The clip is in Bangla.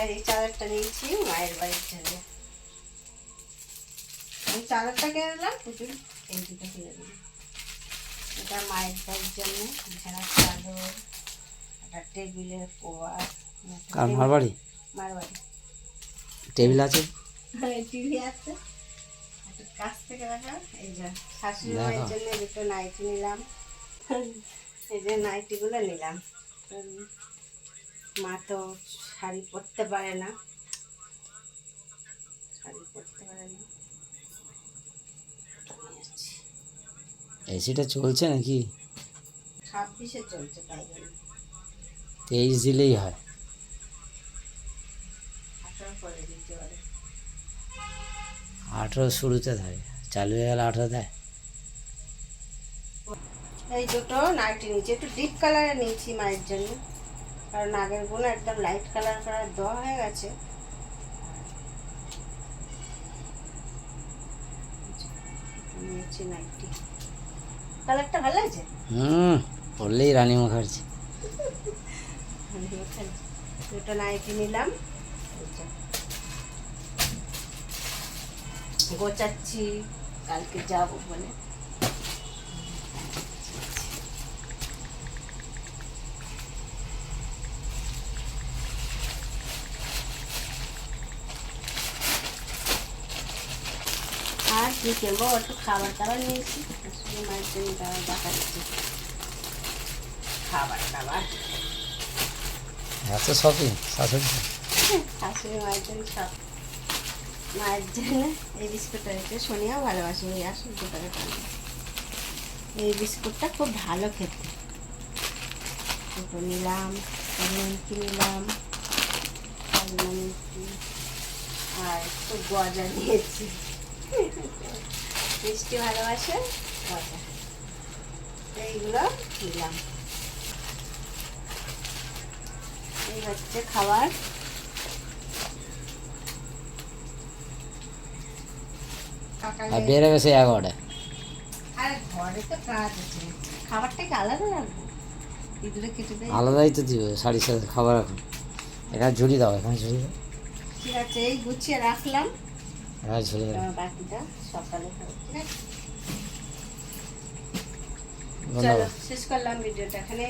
এই চাদরটা নিয়েছি মায়ের বাড়ির জন্য। এই চাদরটা কিনে নিলাম, পুতুল এই দুটো কিনে দিলাম। এটা মায়ের বাড়ির জন্য বিছানার চাদর, একটা টেবিলের কভার। কার মার বাড়ি? মায়ের বাড়ি। টেবিল আছে, টিভি আছে। একটু কাছ থেকে দেখা। এই যে শাশুড়ি মায়ের জন্য দুটো নাইটি নিলাম। এই যে নাইটিগুলো নিলাম। মা তো শাড়ি পরতে পারে না, শাড়ি পরতে পারে না। এসিটা চলছে নাকি? 26-এ চলছে, তাই জন্য 23 দিলেই হয়। 18 করে দিতে পারে। 18 শুরুতে থাকে, চালু হয়ে গেলে 18 দেয়। এই দুটো নাইটি নিয়েছি, একটু ডিপ কালারে নিয়েছি মায়ের জন্য, কারণ আগের গুলো একদম লাইট কালার কালার দেওয়া হয়ে গেছে। নিয়েছি নাইটি, কালারটা ভালো আছে। পড়লেই রানী মুখার্জি। দুটো নাইটি নিলাম, গোছাচ্ছি কালকে যাবো বলে। আর কি কিনবো, একটু খাবার দাবার নিয়েছি, শাশুড়ি মায়ের জন্য দেখাচ্ছি খাবার দাবার। এত শপিং শাশুড়ি? শাশুড়ি মায়ের জন্য সব। মায়ের জন্য এই বিস্কুটটা হচ্ছে, সোনিয়াও ভালোবাসে, এই আসল দোকানে টানে। এই বিস্কুটটা খুব ভালো খেতে। দুটো নিলাম, নিমকি নিলাম, আর একটু গজা নিয়েছি। মিষ্টি ভালোবাসে, গজা এইগুলো নিলাম। এই হচ্ছে খাবার। আর বেড়ে গেছে 11টায়। আর ঘরে তো কাজ আছে, খাবারটাকে আলাদা রাখবো, এগুলো কেটে দেয়। আলাদাই তো দিবে শাড়ির সাথে খাবার। এখন এখানে ঝুড়ি দাও, এখানে ঝুড়ি দাও। ঠিক আছে, এই গুছিয়ে রাখলাম, হ্যাঁ ঝুড়ি দাও। বাকিটা সকালে খাবো। ঠিক আছে, ধন্যবাদ। চলো শেষ করলাম ভিডিওটা এখানে।